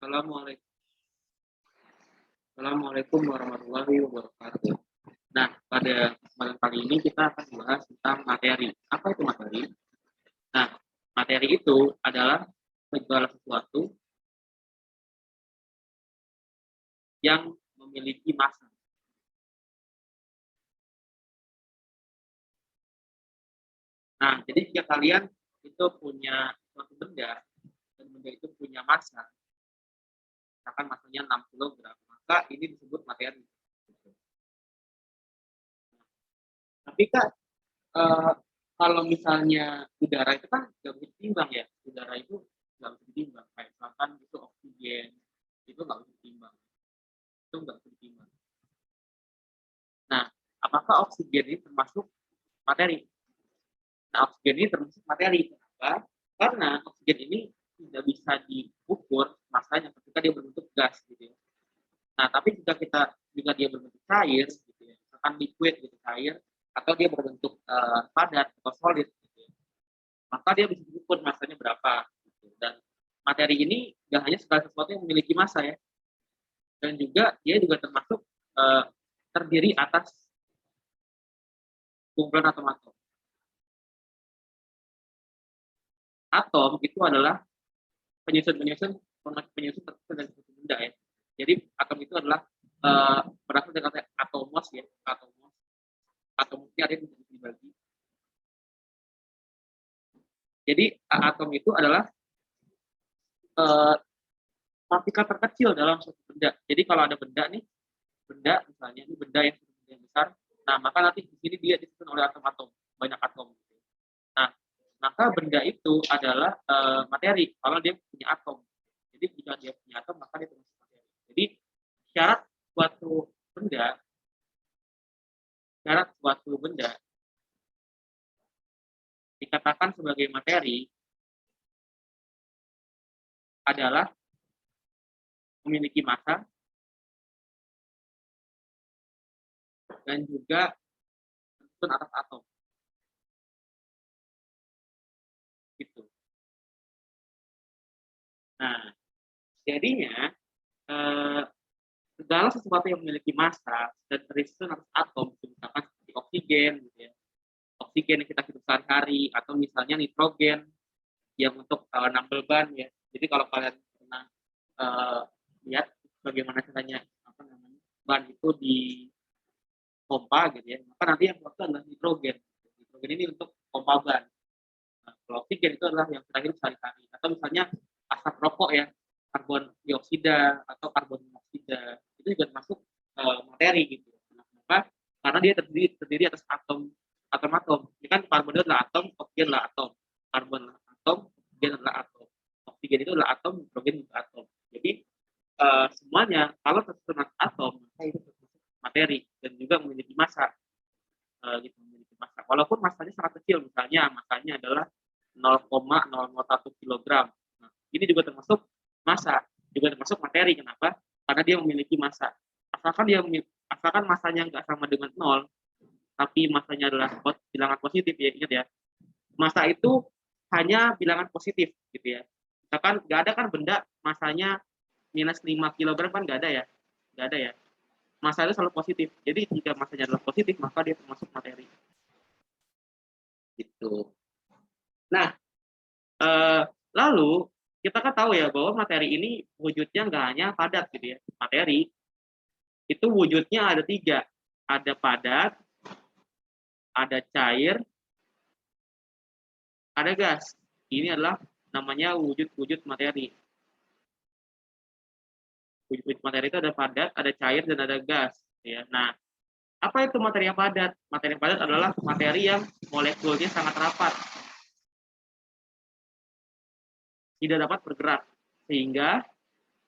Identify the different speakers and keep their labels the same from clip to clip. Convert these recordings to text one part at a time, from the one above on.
Speaker 1: Assalamualaikum Assalamualaikum warahmatullahi wabarakatuh. Nah, pada kesempatan kali ini kita akan membahas tentang materi. Apa itu materi? Nah, materi itu adalah segala sesuatu yang memiliki massa. Nah, jadi jika kalian itu punya suatu benda dan benda itu punya massa, misalkan massanya 6 kg, maka ini disebut materi. Tapi Kak, eh, kalau misalnya udara itu kan nggak bisa ditimbang ya, udara itu nggak bisa ditimbang. Kayak misalkan itu oksigen, itu nggak bisa ditimbang. Itu nggak bisa ditimbang. Nah, apakah oksigen ini termasuk materi? Nah, oksigen ini termasuk materi. Kenapa? Karena oksigen ini tidak bisa diukur masanya ketika dia berbentuk gas gitu ya. Nah, tapi jika dia berbentuk cair gitu ya, misalkan liquid gitu cair atau dia berbentuk padat atau solid gitu ya, maka dia bisa diukur masanya berapa gitu. Dan materi ini tidak hanya segala sesuatu yang memiliki massa ya, dan juga dia juga termasuk terdiri atas kumpulan atom-atom. Atom itu adalah penyusun penyusun terkecil dari suatu benda ya. Jadi atom itu adalah berasal dari kata atomos ya, atomos. Atomosnya ada yang bisa dibagi. Jadi atom itu adalah uh, partikel terkecil dalam suatu benda. Jadi kalau ada benda nih, benda misalnya ini benda yang besar, nah maka nanti di sini dia disusun oleh atom-atom, banyak atom. Nah, maka benda itu adalah materi kalau dia punya atom. Jadi jika dia punya atom maka dia termasuk materi. Jadi syarat suatu benda, syarat suatu benda dikatakan sebagai materi adalah memiliki massa dan juga tersusun atas atom. Gitu. Nah, jadinya segala sesuatu yang memiliki massa dan tersusun atas atom, misalkan seperti oksigen, gitu ya. Oksigen yang kita hidup sehari-hari, atau misalnya nitrogen yang untuk nambel ban ya. Jadi kalau kalian pernah lihat bagaimana caranya apa namanya ban itu dipompa gitu ya, maka nanti yang keluar adalah nitrogen. Nitrogen ini untuk pompa ban. Nah, kalau oksigen itu adalah yang kita hidup sehari-hari. Atau misalnya asap rokok ya, karbon dioksida atau karbon monoksida itu juga termasuk materi gitu. Nah, kenapa? Karena dia terdiri atas atom-atom. Ini kan karbon itu adalah atom, oksigen adalah atom. Karbon atom, oksigen adalah atom. Oksigen itu adalah atom, nitrogen juga atom. Jadi semuanya kalau tersusun atom, maka itu termasuk materi dan juga memiliki massa. Gitu, memiliki massa. Walaupun massanya sangat kecil, misalnya massanya adalah 0,001 kg. Nah, ini juga termasuk massa, juga termasuk materi. Kenapa? Karena dia memiliki massa. Asalkan massanya nggak sama dengan 0, tapi massanya adalah bilangan positif ya, ingat ya. Massa itu hanya bilangan positif gitu ya. Misalkan nggak ada kan benda massanya minus 5 kg kan nggak ada ya. Nggak ada ya. Massa itu selalu positif. Jadi jika massanya adalah positif, maka dia termasuk materi. Gitu. Nah, lalu kita kan tahu ya bahwa materi ini wujudnya nggak hanya padat gitu ya. Materi itu wujudnya ada 3. Ada padat, ada cair, ada gas. Ini adalah namanya wujud-wujud materi. Wujud-wujud materi itu ada padat, ada cair, dan ada gas. Ya. Nah, apa itu materi yang padat? Materi yang padat adalah materi yang molekulnya sangat rapat, tidak dapat bergerak, sehingga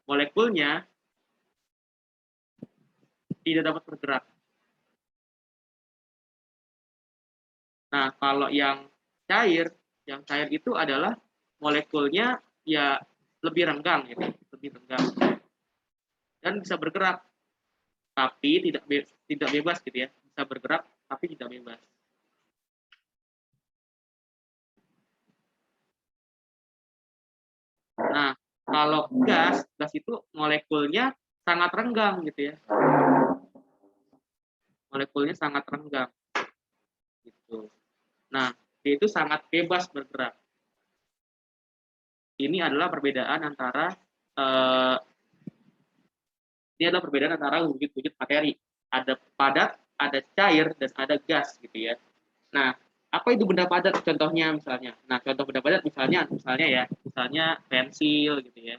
Speaker 1: molekulnya tidak dapat bergerak. Nah, kalau yang cair itu adalah molekulnya ya lebih renggang gitu, lebih renggang dan bisa bergerak, tapi tidak bebas gitu ya, bisa bergerak tapi tidak bebas. Nah, Kalau gas itu molekulnya sangat renggang gitu ya. Molekulnya sangat renggang gitu. Nah, dia itu sangat bebas bergerak. Ini adalah perbedaan antara eh, wujud-wujud materi. Ada padat, ada cair, dan ada gas gitu ya. Nah, apa itu benda padat contohnya misalnya? Nah, contoh benda padat misalnya pensil gitu ya.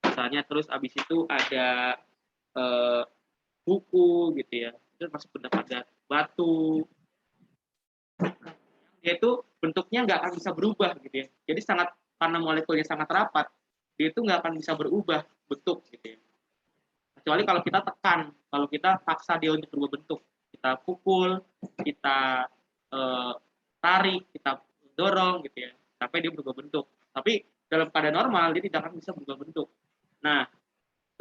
Speaker 1: Misalnya terus abis itu ada eh, buku gitu ya. Itu masuk benda padat. Batu, yaitu bentuknya nggak akan bisa berubah gitu ya. Jadi karena molekulnya sangat rapat, dia itu nggak akan bisa berubah bentuk gitu ya. Kecuali kalau kita tekan, kalau kita paksa dia untuk berubah bentuk, kita pukul, kita tarik, kita dorong gitu ya, sampai dia berubah bentuk. Tapi dalam keadaan normal dia tidak akan bisa berubah bentuk. Nah,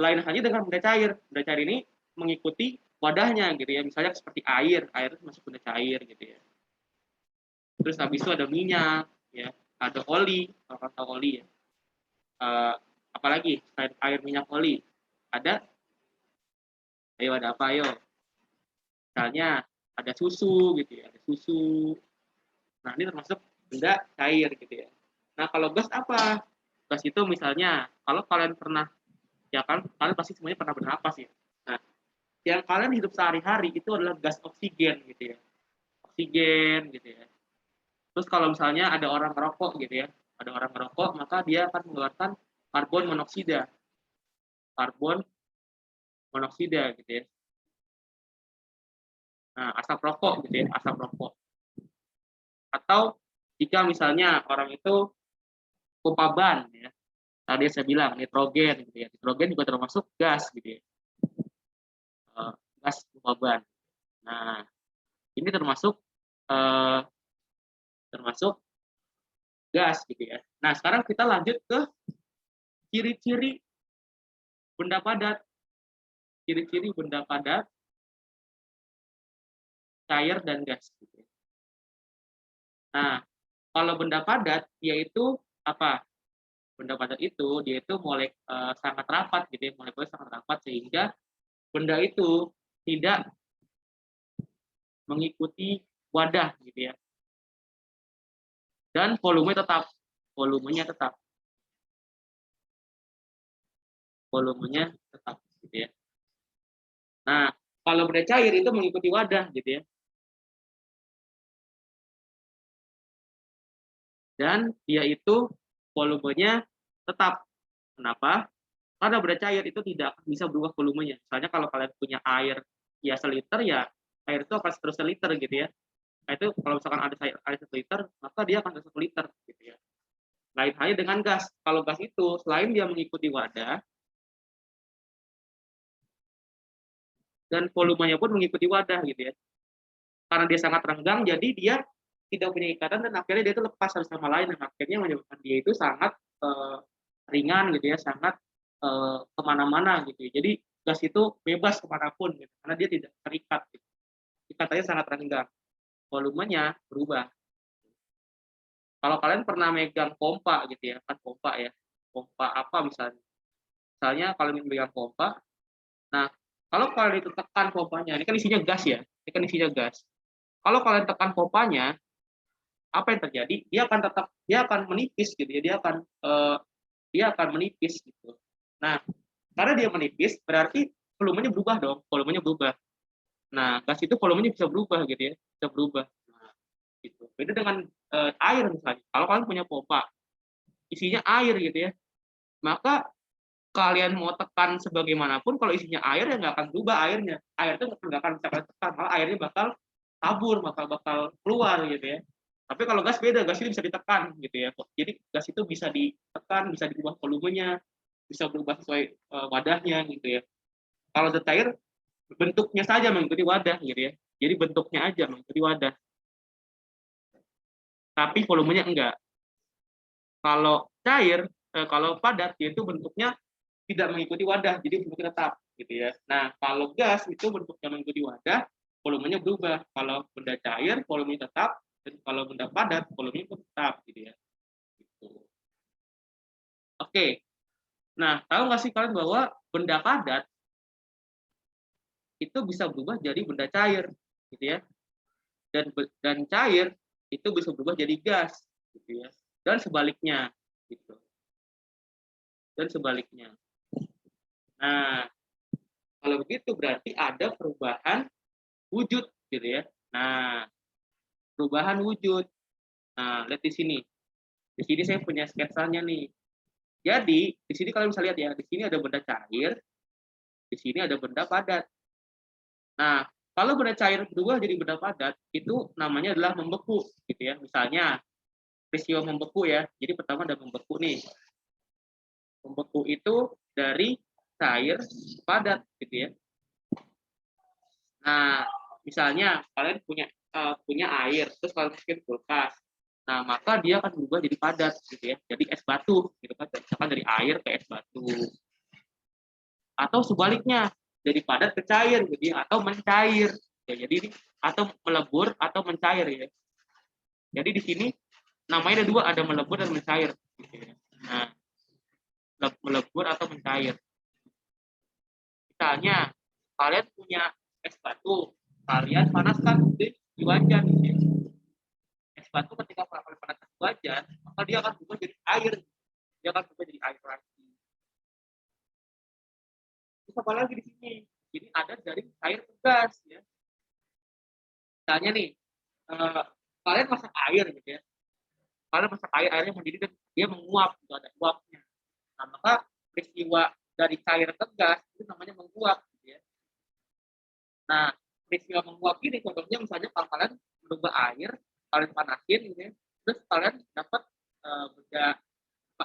Speaker 1: lain halnya dengan benda cair. Benda cair ini mengikuti wadahnya gitu ya. Misalnya seperti air itu masuk benda cair gitu ya. Terus habis itu ada minyak, ya, ada oli, kalau kata oli ya. Apalagi selain air, minyak, oli, ada, ada apa ayo? Misalnya ada susu gitu ya, ada susu. Nah ini termasuk benda cair gitu ya. Nah kalau gas apa? Gas itu misalnya kalau kalian pernah, ya kan kalian pasti semuanya pernah bernapas ya. Nah yang kalian hidup sehari-hari itu adalah gas oksigen gitu ya, oksigen gitu ya. Terus kalau misalnya ada orang merokok gitu ya, ada orang merokok, maka dia akan mengeluarkan karbon monoksida, karbon monoksida gitu ya. Nah, asap rokok gitu ya, asap rokok. Atau jika misalnya orang itu pompa ban ya, tadi saya bilang nitrogen gitu ya, nitrogen juga termasuk gas gitu ya, gas pompa ban. Nah, ini termasuk uh, termasuk gas gitu ya. Nah, sekarang kita lanjut ke ciri-ciri benda padat. Ciri-ciri benda padat, cair, dan gas. Gitu. Nah, kalau benda padat, yaitu apa? Benda padat itu, dia itu sangat rapat, gitu ya, molekulnya sangat rapat, sehingga benda itu tidak mengikuti wadah, gitu ya. Dan volumenya tetap, gitu ya. Nah, kalau benda cair itu mengikuti wadah, gitu ya. Dan dia itu volumenya tetap. Kenapa? Karena benda cair itu tidak bisa berubah volumenya. Misalnya kalau kalian punya air ya seliter, ya air itu akan terus seliter gitu ya. Nah itu kalau misalkan ada air 1 liter, maka dia akan 1 liter gitu ya. Lain halnya dengan gas. Kalau gas itu selain dia mengikuti wadah, dan volumenya pun mengikuti wadah gitu ya. Karena dia sangat renggang, jadi dia tidak punya ikatan, dan akhirnya dia itu lepas satu sama lain, dan akhirnya menyebabkan dia itu sangat ringan gitu ya, sangat kemana-mana gitu ya. Jadi gas itu bebas kemanapun gitu, karena dia tidak terikat gitu. Ikatannya sangat renggang, volumenya berubah. Kalau kalian pernah megang pompa gitu ya, kan pompa ya, pompa apa misalnya kalian megang pompa, nah kalau kalian itu tekan pompanya, ini kan isinya gas ya, ini kan isinya gas. Kalau kalian tekan pompanya, apa yang terjadi? Dia akan menipis gitu ya, dia akan menipis gitu. Nah, karena dia menipis, berarti volumenya berubah dong, volumenya berubah. Nah, gas itu volumenya bisa berubah gitu ya, bisa berubah. Nah, gitu. Beda dengan air misalnya. Kalau kalian punya pompa, isinya air gitu ya, maka kalian mau tekan sebagaimanapun, kalau isinya air ya nggak akan berubah airnya. Air itu nggak akan bisa kalian tekan, malah airnya bakal kabur, bakal keluar gitu ya. Tapi kalau gas beda, gas itu bisa ditekan gitu ya. Jadi gas itu bisa ditekan, bisa diubah volumenya, bisa berubah sesuai wadahnya gitu ya. Kalau zat cair bentuknya saja mengikuti wadah gitu ya. Jadi bentuknya aja mengikuti wadah, tapi volumenya enggak. Kalau cair, kalau padat yaitu bentuknya tidak mengikuti wadah, jadi bentuknya tetap gitu ya. Nah, kalau gas itu bentuknya mengikuti wadah, volumenya berubah. Kalau benda cair, volumenya tetap, dan kalau benda padat, volumenya tetap gitu ya. Gitu. Oke. Nah, tahu nggak sih kalian bahwa benda padat itu bisa berubah jadi benda cair, gitu ya. Dan cair itu bisa berubah jadi gas, gitu ya. Dan sebaliknya, gitu. Dan sebaliknya. Nah, kalau begitu berarti ada perubahan wujud, gitu ya. Nah, perubahan wujud. Nah, lihat di sini. Di sini saya punya sketsanya nih. Jadi, di sini kalian bisa lihat ya, di sini ada benda cair, di sini ada benda padat. Nah, kalau benda cair berubah jadi benda padat, itu namanya adalah membeku, gitu ya. Misalnya, peristiwa membeku ya. Jadi pertama ada membeku nih. Membeku itu dari cair ke padat, gitu ya. Nah, misalnya kalian punya air, terus kalian masukin kulkas. Nah, maka dia akan berubah jadi padat, gitu ya. Jadi es batu, gitu kan. Misalkan dari air ke es batu. Atau sebaliknya, dari padat ke cair, gitu ya. Atau mencair. Ya, jadi atau melebur atau mencair ya. Jadi di sini namanya ada dua, ada melebur dan mencair. Gitu ya. Nah, melebur atau mencair. Misalnya, kalian punya es batu, kalian panaskan di wajan. Gitu ya. Es batu ketika kalian panaskan di wajan, maka dia akan berubah jadi air. Dia akan berubah jadi air lagi. Terus apa lagi di sini? Jadi ada dari cair ke gas. Ya. Misalnya nih, kalian masak air gitu ya. Kalian masak air, airnya mendidih dan dia menguap, gitu, ada uapnya. Nah, maka peristiwa dari cair ke gas itu namanya menguap. Gitu ya. Nah, peristiwa menguap ini contohnya misalnya kalau kalian menambah air, kalian panasin gitu ya, terus kalian dapat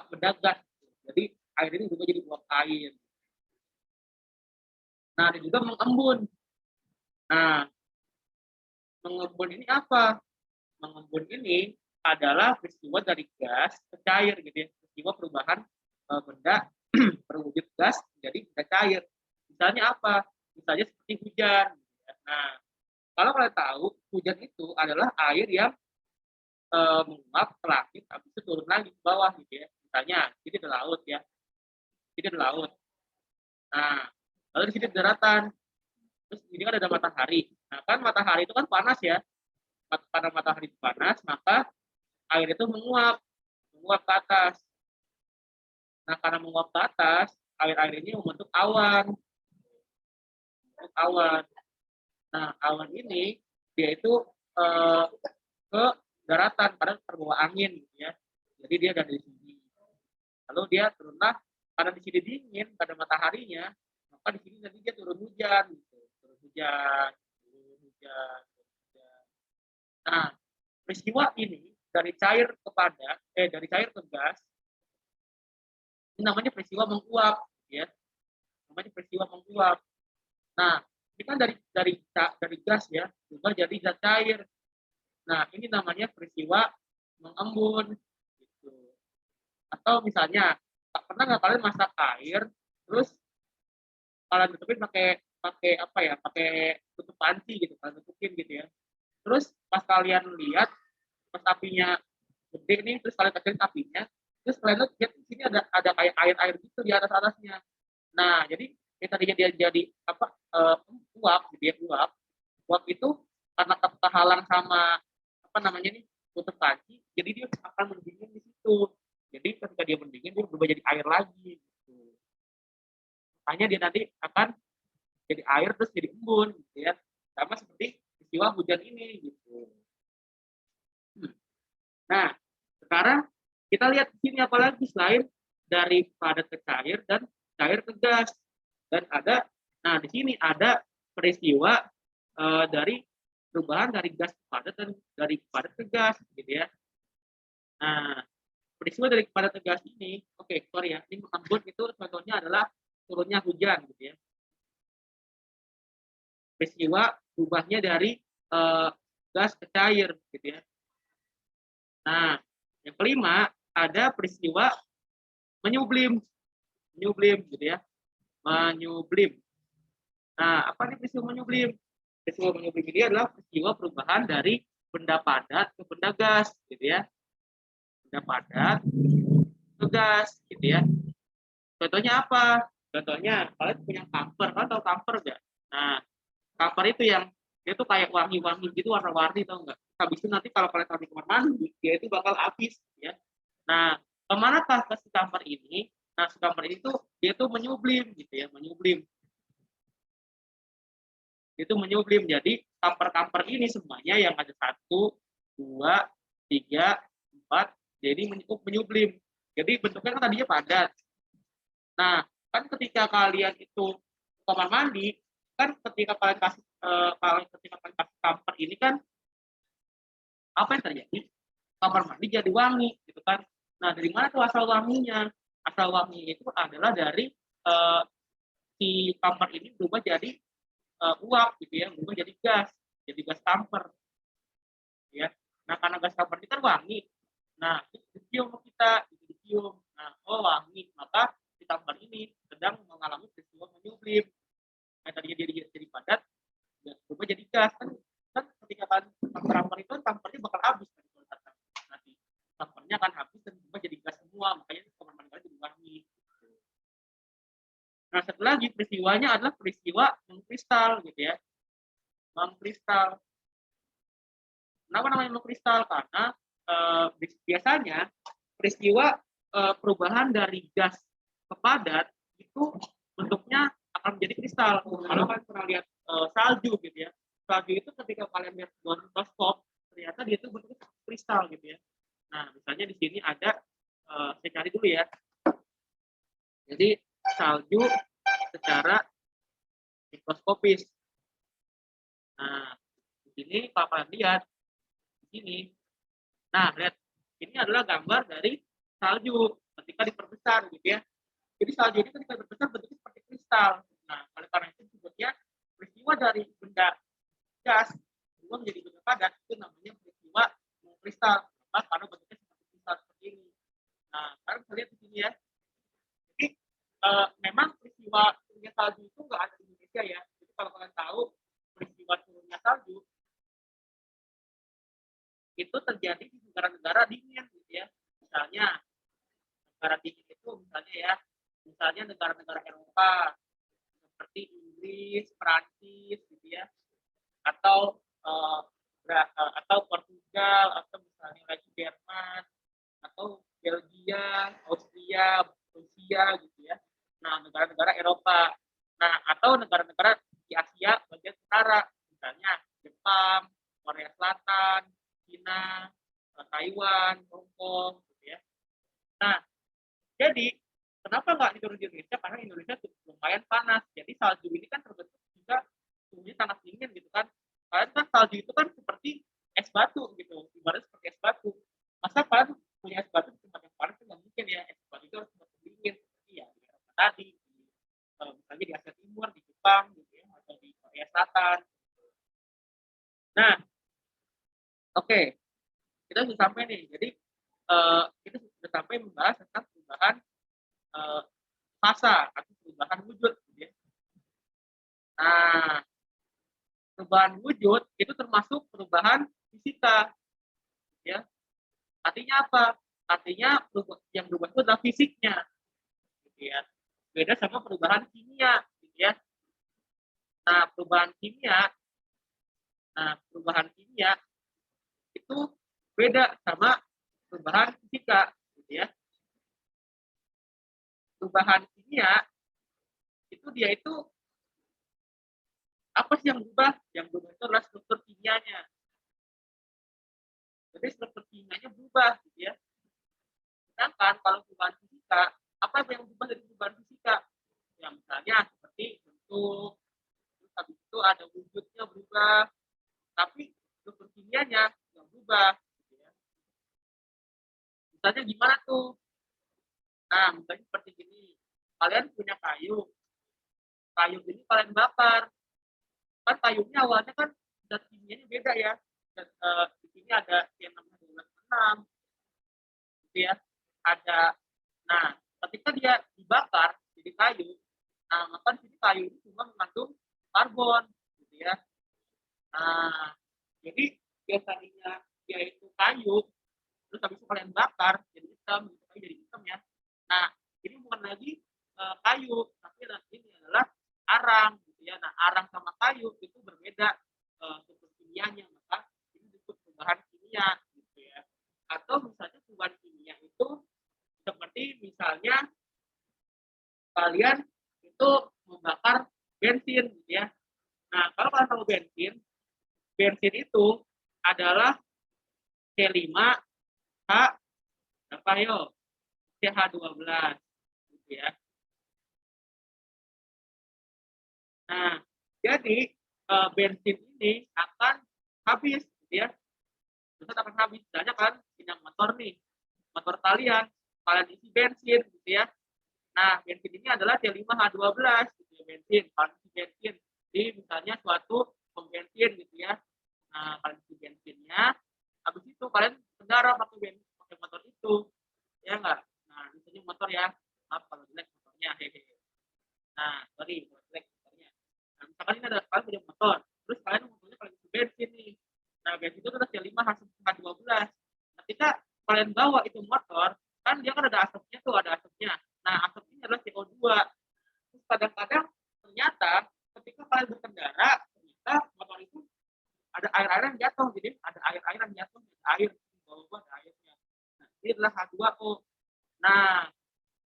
Speaker 1: benda gas. Gitu. Jadi air ini juga jadi uap air. Nah, ada juga mengembun. Nah, mengembun ini apa? Mengembun ini adalah peristiwa dari gas ke cair gitu ya. Peristiwa perubahan benda berwujud gas menjadi benda cair. Misalnya apa? Misalnya seperti hujan. Gitu ya. Nah, kalau kalian tahu, hujan itu adalah air yang menguap ke langit, habis itu turun lagi ke bawah gitu ya. Misalnya, ini ada laut ya. Ini ada laut. Nah, lalu di sini daratan. Terus ini kan ada matahari. Nah, kan matahari itu kan panas ya. Karena matahari itu panas, maka air itu menguap ke atas. Nah, karena menguap ke atas, air-air ini membentuk awan. Awan. Nah, awan ini dia itu ke daratan karena terbawa angin gitu ya. Jadi dia dari sini. Lalu dia turunlah karena di sini dingin pada mataharinya, maka di sini nanti dia turun hujan gitu. Turun hujan, turun hujan, turun hujan. Nah, peristiwa ini dari cair dari cair ke gas ini namanya peristiwa menguap ya. Namanya peristiwa menguap. Nah, ini kan dari gas ya, juga jadi zat cair. Nah, ini namanya peristiwa mengembun gitu. Atau misalnya, pernah nggak kalian masak air, terus kalian tutupin pakai pakai apa ya? Pakai tutup panci gitu, kalian tutupin gitu ya. Terus pas kalian lihat pas apinya gede nih, terus kalian kecilin apinya, terus kalian lihat di sini ada kayak air-air gitu di atasnya. Nah, jadi yang tadinya dia jadi apa uap gitu ya, uap itu karena terhalang sama apa namanya nih tutup panci, jadi dia akan mendingin di situ. Jadi ketika dia mendingin dia berubah jadi air lagi gitu. Makanya dia nanti akan jadi air terus jadi embun gitu ya. Sama seperti peristiwa hujan ini gitu. Nah, sekarang kita lihat di sini apalagi selain dari padat ke cair dan cair ke gas. Dan ada, nah di sini ada peristiwa dari perubahan dari gas ke padat dan dari padat ke gas, gitu ya. Nah, peristiwa dari padat ke gas ini, oke, sorry ya, ini embun itu contohnya adalah turunnya hujan, gitu ya. Peristiwa berubahnya dari gas ke cair, gitu ya. Nah, yang kelima ada peristiwa menyublim, gitu ya, menyublim. Nah, apa nih peristiwa menyublim? Peristiwa menyublim ini adalah peristiwa perubahan dari benda padat ke benda gas, gitu ya. Benda padat ngegas gitu ya. Contohnya apa? Contohnya kalian punya kamper, kalian tahu kamper nggak? Nah, kamper itu yang dia tuh kayak wangi-wangi gitu, warna-warni, tau nggak? Habis itu nanti kalau kalian taruh di kamar mandi, dia itu bakal habis ya. Nah, kemanakah ke si kamper ini? Nah, si kamper ini tuh dia tuh menyublim gitu ya, menyublim. Itu menyublim. Jadi kamper-kamper ini semuanya yang ada 1, 2, 3, 4, jadi menyublim. Jadi bentuknya kan tadinya padat. Nah, kan ketika kalian itu kamar mandi, kan ketika kalian kasih ketika kalian kasih kamper ini kan apa yang terjadi? Kamar mandi jadi wangi gitu kan. Nah, dari mana tuh asal wanginya? Asal wanginya itu adalah dari si kamper ini berubah jadi uap gitu ya, berubah jadi gas kamper ya. Nah, karena gas kamper ini kan wangi. Nah, itu dicium sama kita, itu dicium. Nah, oh wangi, maka si kamper ini sedang mengalami peristiwa menyublim. Nah, tadinya dia jadi padat, ya, berubah jadi gas kan. Kan ketika kan kamper itu kampernya bakal habis kan nanti kampernya akan habis dan berubah jadi gas semua, makanya kamar mandi kalian jadi wangi. Nah, satu lagi peristiwanya adalah peristiwa mengkristal gitu ya. Mengkristal. Kenapa namanya mengkristal? Karena biasanya peristiwa perubahan dari gas ke padat itu bentuknya akan menjadi kristal. Kalau kalian pernah lihat salju gitu ya, salju itu ketika kalian lihat dengan mikroskop ternyata dia itu bentuknya kristal gitu ya. Nah, misalnya di sini ada saya cari dulu ya. Jadi salju secara mikroskopis. Nah, di sini kalau kalian lihat di sini. Nah, lihat ini adalah gambar dari salju ketika diperbesar gitu ya. Jadi salju ini ketika diperbesar bentuknya seperti kristal. Nah, oleh karena itu sebutnya peristiwa dari benda gas berubah menjadi benda padat itu namanya peristiwa kristal. Karena bentuknya seperti kristal seperti ini. Nah, kalian bisa lihat di sini ya. Jadi memang peristiwa turunnya salju itu nggak ada di Indonesia ya. Jadi kalau kalian tahu peristiwa turunnya salju itu terjadi di negara-negara dingin gitu ya. Misalnya negara dingin itu misalnya negara-negara Eropa seperti Inggris, Prancis gitu ya, atau atau Portugal, atau misalnya lagi Jerman, atau Belgia, Austria, Rusia gitu ya. Nah, negara-negara Eropa. Nah, atau negara-negara di Asia bagian utara, misalnya Jepang, Korea Selatan, China, Taiwan, Hong Kong gitu ya. Nah, jadi kenapa nggak diturun di Indonesia? Karena Indonesia lumayan panas. Jadi salju ini kan terbentuk juga suhunya sangat dingin gitu kan. Kalian kan salju itu kan seperti es batu gitu, ibaratnya seperti es batu. Masa kalian punya es batu di tempat yang panas itu nggak mungkin ya. Es batu itu harus tempat dingin seperti ya di Eropa tadi, misalnya di Asia Timur, di Jepang gitu ya, atau di Korea Selatan. Nah, oke, kita sudah sampai nih. Jadi kita sudah sampai membahas tentang perubahan fasa atau perubahan wujud gitu ya. Nah, perubahan wujud itu termasuk perubahan fisika ya. Artinya apa? Artinya yang berubah itu adalah fisiknya gitu ya. Beda sama perubahan kimia gitu ya. Nah, perubahan kimia itu beda sama perubahan fisika gitu ya. Perubahan kimia itu dia itu apa sih yang berubah? Yang berubah itu adalah struktur kimianya. Jadi struktur kimianya berubah gitu ya. Sedangkan kalau perubahan fisika, apa yang berubah dari perubahan fisika? Yang misalnya seperti bentuk, terus habis itu ada wujudnya berubah, tapi struktur kimianya yang berubah. Gitu ya. Misalnya gimana tuh? Nah, misalnya seperti gini, kalian punya kayu ini kalian bakar, kan kayunya awalnya kan zat kimianya beda ya. Dan, di sini ada yang namanya 12 gitu ya. Nah, ketika dia dibakar jadi kayu, nah maka di sini kayu ini cuma mengandung karbon gitu ya. Nah, jadi yang tadinya dia itu kayu, terus habis itu kalian bakar jadi hitam gitu kayu jadi hitam ya. Nah, ini bukan lagi kayu, tapi ini adalah arang gitu ya. Nah, arang sama kayu itu berbeda struktur kimianya, maka ini disebut perubahan kimia gitu ya. Atau misalnya perubahan kimia itu seperti misalnya kalian itu membakar bensin gitu ya. Nah, kalau kalian tahu bensin itu adalah C5H apa yo? CH12 gitu ya. Nah, jadi bensin ini akan habis gitu ya. Terus akan habis. Misalnya kan punya motor nih. Motor kalian isi bensin gitu ya. Nah, bensin ini adalah C5H12 gitu ya, bensin. Kalian isi bensin di misalnya suatu pom bensin gitu ya. Nah, kalian isi bensinnya, habis itu kalian kendaraan pakai motor itu, ya enggak? Nah, misalnya motor ya, maaf kalau jelek motornya, hehehe. Nah, sorry, kalau jelek motornya. Nah, misalkan ini ada kalian punya motor, terus kalian motornya kalian isi bensin nih. Nah, bensin itu adalah C5H12. Ketika kalian bawa itu motor, kan dia kan ada asapnya tuh, ada asapnya. Nah, asap ini adalah CO2. Terus kadang-kadang ternyata ketika kalian berkendara, ternyata motor itu ada air-air yang jatuh, jadi ada air-air yang jatuh, ada air di bawah ada airnya. Nah, ini adalah H2O. Nah,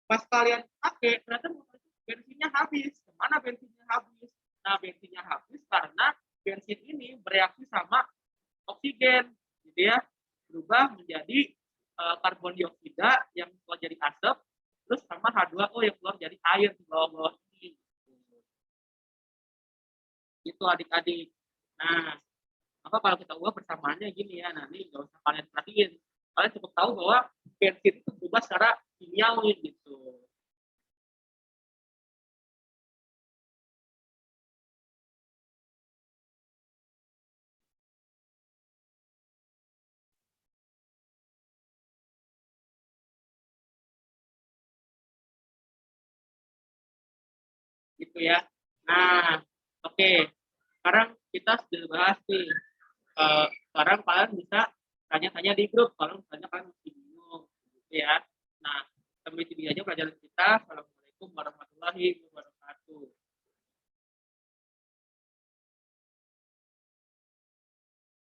Speaker 1: pas kalian pakai, ternyata motor itu bensinnya habis. Kemana bensinnya habis? Nah, bensinnya habis karena bensin ini bereaksi sama oksigen, gitu ya, berubah menjadi karbon dioksida yang keluar jadi asap, terus sama H2O yang keluar jadi air di bawah-bawah ini. Itu adik-adik. Nah, maka kalau kita ubah persamaannya gini ya, nah ini nggak usah kalian perhatiin. Kalian cukup tahu bahwa bensin itu berubah secara kimiawi gitu. Gitu ya. Nah, oke. Sekarang kita sudah bahas nih. Sekarang kalian bisa tanya-tanya di grup kalau misalnya kalian masih bingung gitu ya. Nah, sampai sini aja pelajaran kita. Assalamualaikum warahmatullahi wabarakatuh.